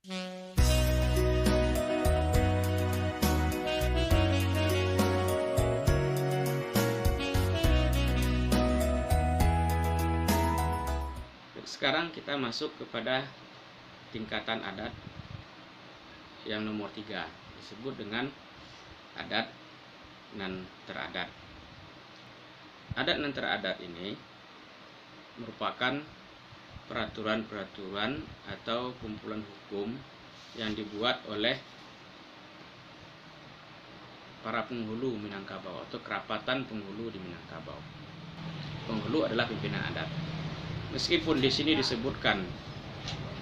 Sekarang kita masuk kepada tingkatan adat yang nomor 3, disebut dengan adat nan teradat. Adat nan teradat ini merupakan peraturan-peraturan atau kumpulan hukum yang dibuat oleh para penghulu Minangkabau atau kerapatan penghulu di Minangkabau. Penghulu adalah pimpinan adat. Meskipun di sini disebutkan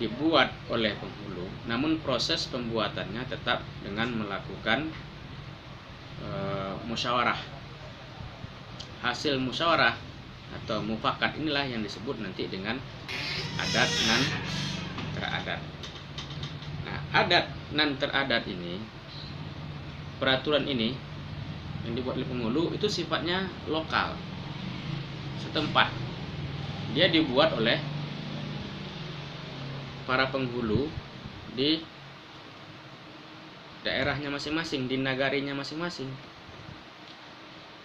dibuat oleh penghulu, namun proses pembuatannya tetap dengan melakukan musyawarah. Hasil musyawarah atau mufakat inilah yang disebut nanti dengan adat nan teradat. Nah, adat nan teradat ini, peraturan ini yang dibuat oleh penghulu itu sifatnya lokal, setempat. Dia dibuat oleh para penghulu di daerahnya masing-masing, di nagarinya masing-masing.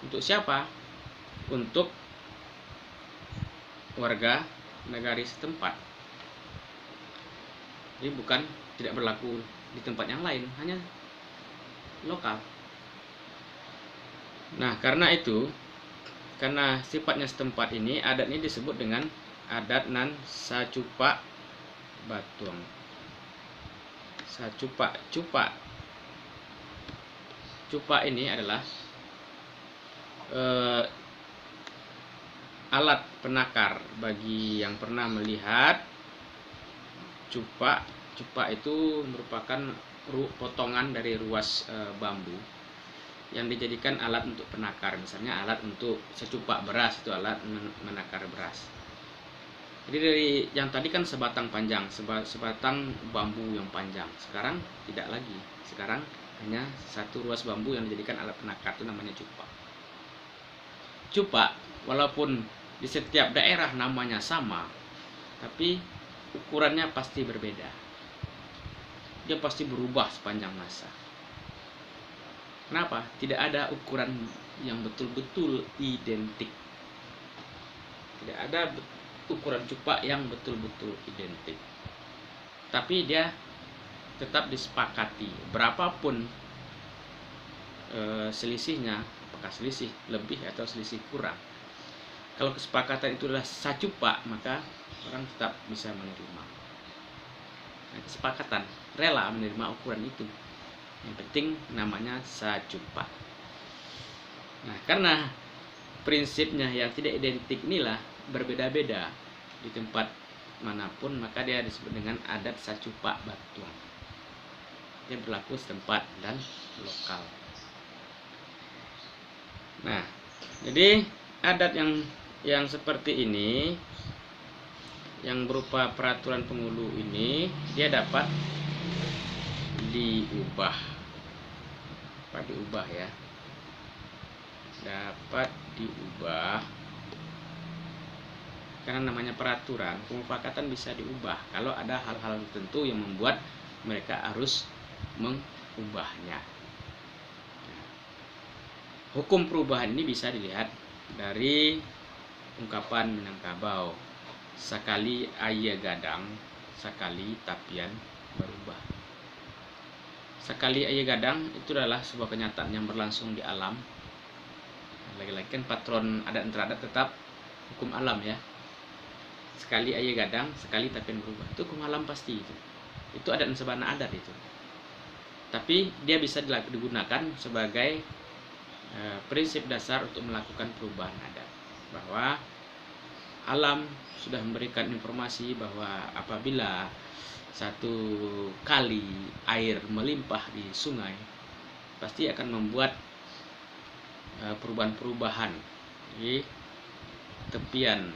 Untuk siapa? Untuk warga nagari setempat. Jadi bukan tidak berlaku di tempat yang lain, hanya lokal. Nah, karena itu, karena sifatnya setempat ini, adat ini disebut dengan adat nan sacupak batuang. Sacupak, cupak ini adalah alat penakar. Bagi yang pernah melihat cupak itu merupakan potongan dari ruas bambu yang dijadikan alat untuk penakar. Misalnya alat untuk secupak beras, itu alat menakar beras. Jadi dari yang tadi kan sebatang panjang, sebatang bambu yang panjang. Sekarang tidak lagi. Sekarang hanya satu ruas bambu yang dijadikan alat penakar, itu namanya cupak. Cupak walaupun di setiap daerah namanya sama, tapi ukurannya pasti berbeda. Dia pasti berubah sepanjang masa. Kenapa? Tidak ada ukuran yang betul-betul identik. Tidak ada ukuran cupak yang betul-betul identik. Tapi dia tetap disepakati. Berapapun selisihnya, apakah selisih lebih atau selisih kurang. Kalau kesepakatan itu adalah sacupak, maka orang tetap bisa menerima. Nah, kesepakatan, rela menerima ukuran itu. Yang penting namanya sacupak. Nah, karena prinsipnya yang tidak identik inilah berbeda-beda di tempat manapun, maka dia disebut dengan adat sacupak batuang. Dia berlaku setempat dan lokal. Nah, jadi adat yang seperti ini, yang berupa peraturan penghulu ini, dia dapat diubah. Ya, dapat diubah karena namanya peraturan. Pemufakatan bisa diubah kalau ada hal-hal tertentu yang membuat mereka harus mengubahnya. Hukum perubahan ini bisa dilihat dari ungkapan Minangkabau, sakali aya gadang, sakali tapian berubah. Sakali aya gadang itu adalah sebuah kenyataan yang berlangsung di alam. Lagi-lagi kan patron adat teradat tetap hukum alam ya. Sekali aya gadang, sekali tapian berubah. Itu hukum alam pasti itu. Itu adat sabana adat itu. Tapi dia bisa digunakan sebagai prinsip dasar untuk melakukan perubahan adat. Bahwa alam sudah memberikan informasi bahwa apabila satu kali air melimpah di sungai, pasti akan membuat perubahan-perubahan di tepian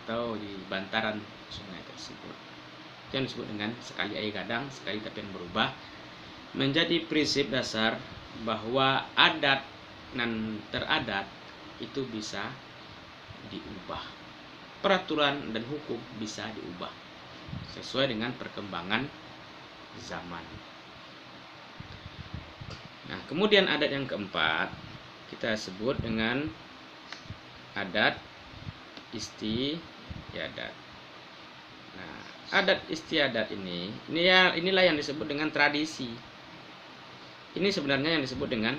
atau di bantaran sungai tersebut. Itu yang disebut dengan sekali aya gadang, sekali tapian berubah. Menjadi prinsip dasar bahwa adat nan teradat itu bisa diubah. Peraturan dan hukum bisa diubah sesuai dengan perkembangan zaman. Nah, kemudian adat yang keempat kita sebut dengan adat istiadat. Nah, adat istiadat inilah yang disebut dengan tradisi. Ini sebenarnya yang disebut dengan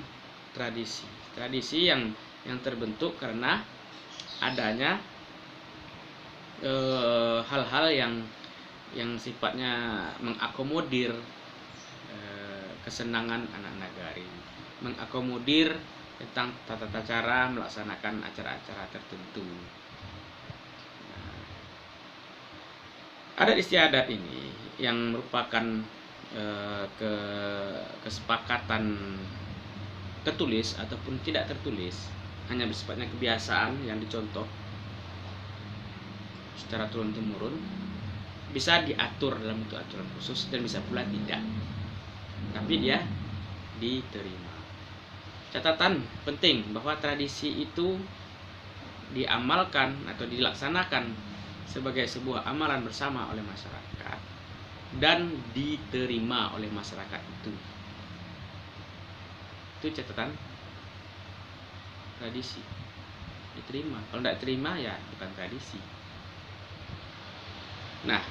tradisi. Tradisi yang terbentuk karena adanya hal-hal yang sifatnya mengakomodir kesenangan anak nagari, mengakomodir tentang tata cara melaksanakan acara-acara tertentu. Nah, adat istiadat ini yang merupakan kesepakatan tertulis ataupun tidak tertulis, hanya bersifatnya kebiasaan yang dicontoh secara turun-temurun, bisa diatur dalam bentuk aturan khusus dan bisa pula tidak, tapi dia diterima. Catatan penting bahwa tradisi itu diamalkan atau dilaksanakan sebagai sebuah amalan bersama oleh masyarakat dan diterima oleh masyarakat itu. Itu catatan tradisi. Diterima. Kalau tidak terima ya bukan tradisi. Nah,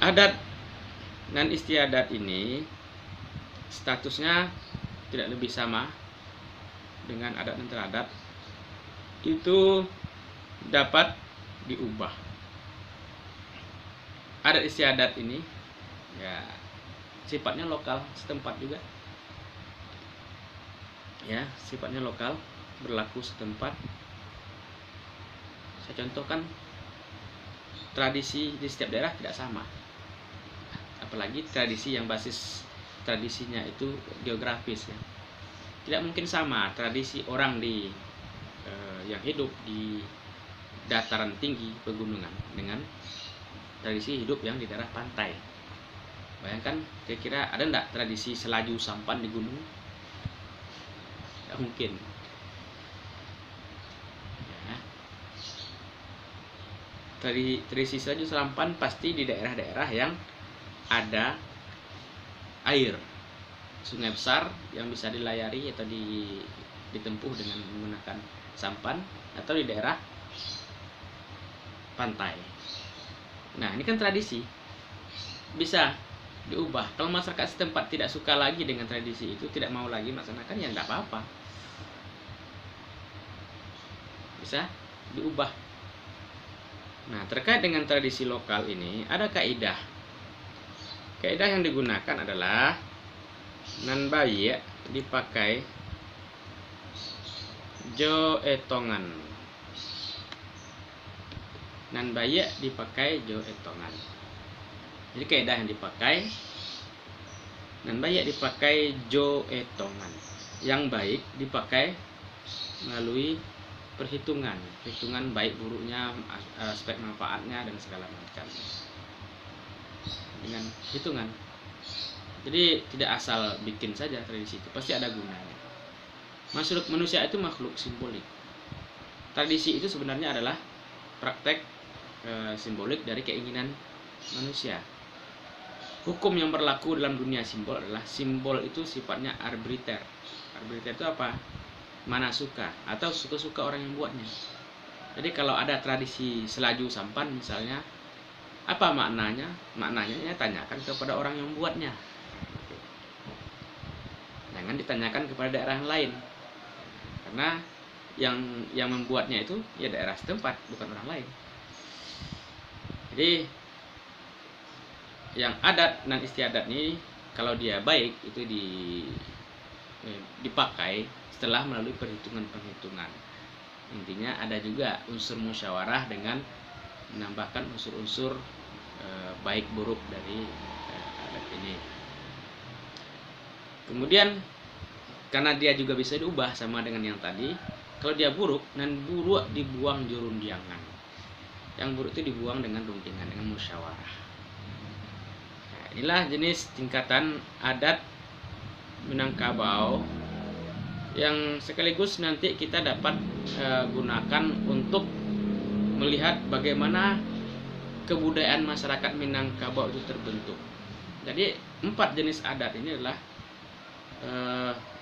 adat dan istiadat ini statusnya tidak lebih sama dengan adat dan teradat. Itu dapat diubah. Adat istiadat ini ya sifatnya lokal setempat juga. Ya, sifatnya lokal, berlaku setempat. Saya contohkan, tradisi di setiap daerah tidak sama. Apalagi tradisi yang basis tradisinya itu geografis ya. Tidak mungkin sama tradisi orang yang hidup di dataran tinggi pegunungan dengan tradisi hidup yang di daerah pantai. Bayangkan, kira-kira ada enggak tradisi selaju sampan di gunung? Tidak mungkin. Ya. Tradisi selaju sampan pasti di daerah-daerah yang ada air, sungai besar yang bisa dilayari atau ditempuh dengan menggunakan sampan, atau di daerah pantai. Nah, ini kan tradisi, bisa diubah. Kalau masyarakat setempat tidak suka lagi dengan tradisi itu, tidak mau lagi melaksanakan, ya tidak apa-apa, bisa diubah. Nah, terkait dengan tradisi lokal ini ada kaidah. Kaidah yang digunakan adalah nan bayi dipakai jo etongan. Nan bayi dipakai jo etongan. Jadi kaidah yang dipakai nan bayi dipakai jo etongan. Yang baik dipakai melalui perhitungan baik buruknya, aspek manfaatnya dan segala macam, dengan hitungan. Jadi tidak asal bikin saja tradisi itu, pasti ada gunanya. Manusia itu makhluk simbolik. Tradisi itu sebenarnya adalah praktek simbolik dari keinginan manusia. Hukum yang berlaku dalam dunia simbol adalah simbol itu sifatnya arbitrter. Arbitrter itu apa? Mana suka atau suka-suka orang yang buatnya. Jadi kalau ada tradisi selaju sampan misalnya, apa maknanya? Maknanya ya tanyakan kepada orang yang buatnya. Jangan ditanyakan kepada daerah lain. Karena yang membuatnya itu ya daerah setempat, bukan orang lain. Jadi yang adat dan istiadat ini kalau dia baik itu dipakai setelah melalui perhitungan-perhitungan. Intinya ada juga unsur musyawarah dengan menambahkan unsur-unsur baik buruk dari adat ini. Kemudian karena dia juga bisa diubah sama dengan yang tadi, kalau dia buruk, dan buruk dibuang jurundiangan. Yang buruk itu dibuang dengan rundingan, dengan musyawarah. Nah, inilah jenis tingkatan adat Minangkabau yang sekaligus nanti kita dapat gunakan untuk melihat bagaimana kebudayaan masyarakat Minangkabau itu terbentuk. Jadi 4 jenis adat ini adalah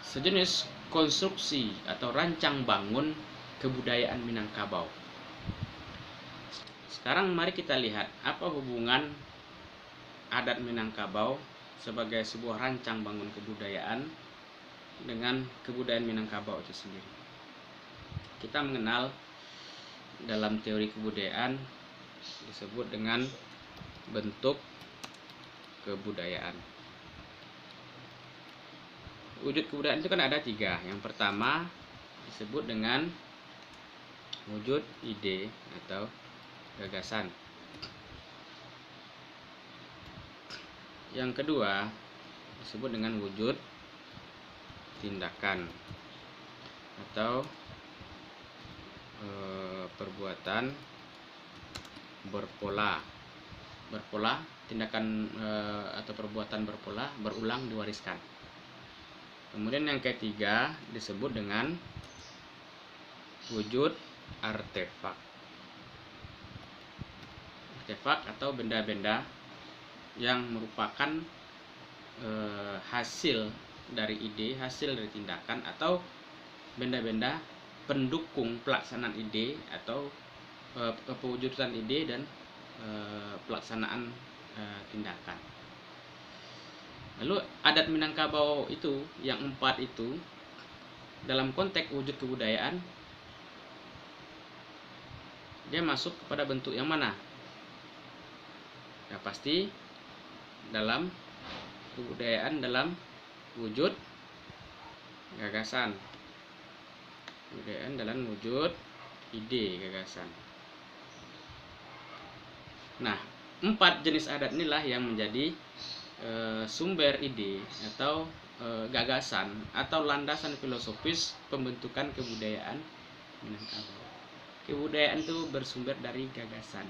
sejenis konstruksi atau rancang bangun kebudayaan Minangkabau. Sekarang mari kita lihat apa hubungan adat Minangkabau sebagai sebuah rancang bangun kebudayaan dengan kebudayaan Minangkabau itu sendiri. Kita mengenal dalam teori kebudayaan disebut dengan bentuk kebudayaan. Wujud kebudayaan itu kan ada 3. Yang pertama disebut dengan wujud ide atau gagasan. Yang kedua disebut dengan wujud tindakan atau perbuatan berpola. Tindakan atau perbuatan berpola berulang diwariskan. Kemudian yang ketiga disebut dengan wujud artefak. Artefak atau benda-benda yang merupakan hasil dari ide, hasil dari tindakan, atau benda-benda pendukung pelaksanaan ide atau pewujudan ide dan pelaksanaan tindakan. Lalu adat Minangkabau itu yang 4 itu dalam konteks wujud kebudayaan dia masuk kepada bentuk yang mana? Ya pasti dalam kebudayaan dalam wujud gagasan. Kebudayaan dalam wujud ide gagasan. Nah, 4 jenis adat inilah yang menjadi sumber ide atau gagasan atau landasan filosofis pembentukan kebudayaan Minangkabau. Kebudayaan itu bersumber dari gagasan.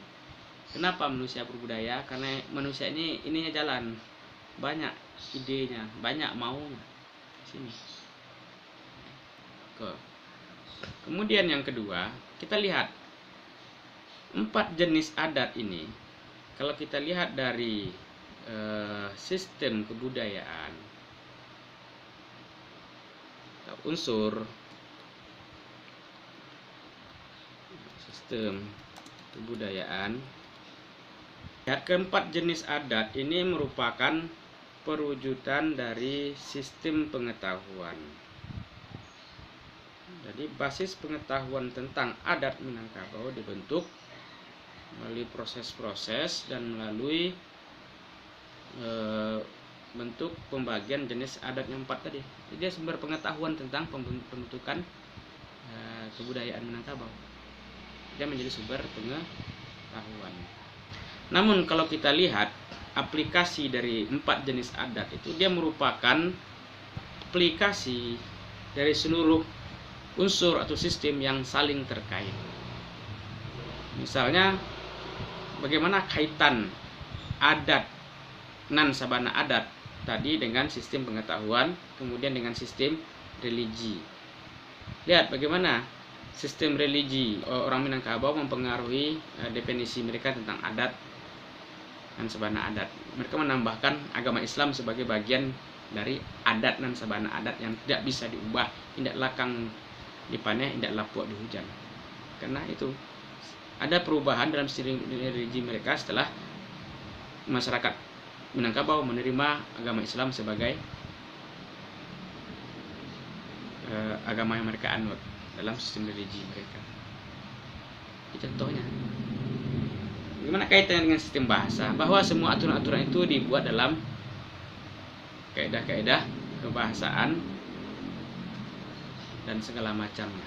Kenapa manusia berbudaya? Karena manusia ininya jalan, banyak idenya, banyak mau sini. Kemudian yang kedua, kita lihat 4 jenis adat ini. Kalau kita lihat dari sistem kebudayaan, unsur sistem kebudayaan, keempat jenis adat ini merupakan perwujudan dari sistem pengetahuan. Jadi basis pengetahuan tentang adat Minangkabau dibentuk melalui proses-proses dan melalui bentuk pembagian jenis adat yang 4 tadi. Jadi dia sumber pengetahuan tentang pembentukan kebudayaan Minangkabau. Dia menjadi sumber pengetahuan. Namun kalau kita lihat aplikasi dari 4 jenis adat itu, dia merupakan aplikasi dari seluruh unsur atau sistem yang saling terkait. Misalnya bagaimana kaitan adat nan sabana adat tadi dengan sistem pengetahuan, kemudian dengan sistem religi. Lihat bagaimana sistem religi orang Minangkabau mempengaruhi definisi mereka tentang adat nan sabana adat. Mereka menambahkan agama Islam sebagai bagian dari adat nan sabana adat yang tidak bisa diubah, tidak lakang dipaneh, tidak lapuak di hujan. Karena itu ada perubahan dalam sistem religi mereka setelah masyarakat Minangkabau menerima agama Islam sebagai agama yang mereka anut dalam sistem religi mereka. Contohnya, bagaimana kaitannya dengan sistem bahasa? Bahwa semua aturan-aturan itu dibuat dalam kaidah-kaidah kebahasaan dan segala macamnya.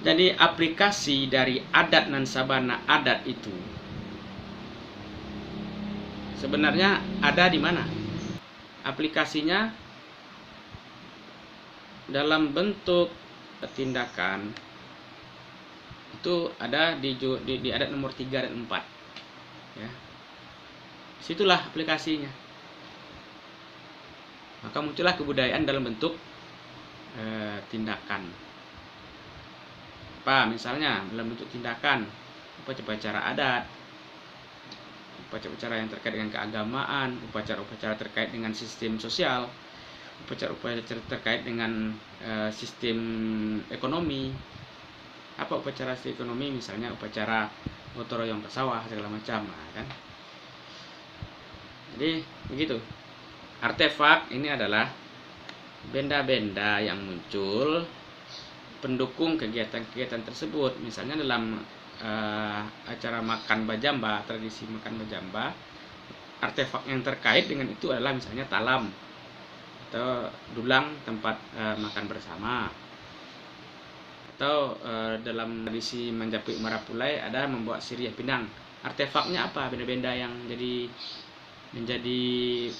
Jadi aplikasi dari adat nan sabana adat itu sebenarnya ada di mana? Aplikasinya dalam bentuk tindakan itu ada di adat nomor 3 dan 4. Ya. Situlah aplikasinya. Maka muncullah kebudayaan dalam bentuk tindakan. Apa misalnya dalam bentuk tindakan, upacara adat, upacara-upacara yang terkait dengan keagamaan, upacara-upacara terkait dengan sistem sosial, upacara-upacara terkait dengan sistem ekonomi. Apa upacara sistem ekonomi? Misalnya upacara gotong royong ke sawah segala macam, kan? Jadi begitu. Artefak ini adalah benda-benda yang muncul pendukung kegiatan-kegiatan tersebut. Misalnya dalam acara makan bajamba, tradisi makan bajamba, artefak yang terkait dengan itu adalah misalnya talam atau dulang tempat makan bersama. Atau dalam tradisi Manjapik Marapulai ada membuat siriah pinang. Artefaknya apa? Benda-benda yang menjadi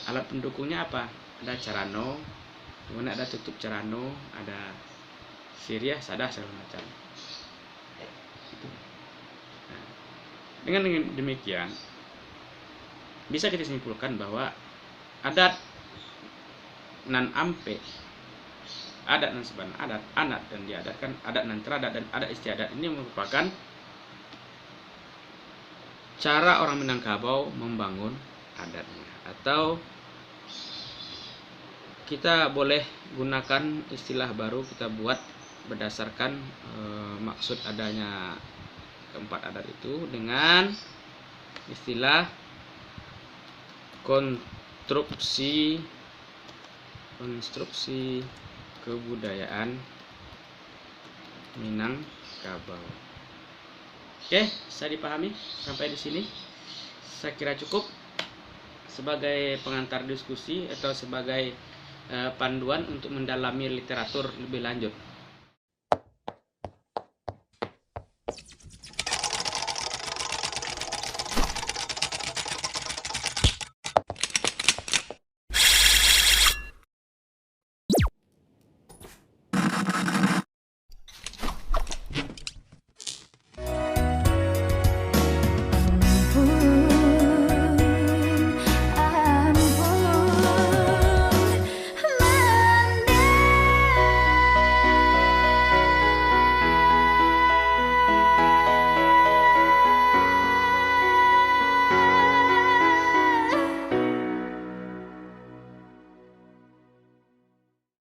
alat pendukungnya apa? Ada carano, kemudian ada tutup carano, ada siriah, sadah segala macam. Nah, dengan demikian bisa kita simpulkan bahwa adat nan ampe, adat dan seban adat, dan diadatkan, adat nan teradat dan adat istiadat ini merupakan cara orang Minangkabau membangun adatnya. Atau kita boleh gunakan istilah baru kita buat berdasarkan maksud adanya keempat adat itu dengan istilah konstruksi kebudayaan Minangkabau. Oke, saya dipahami sampai di sini. Saya kira cukup sebagai pengantar diskusi atau sebagai panduan untuk mendalami literatur lebih lanjut.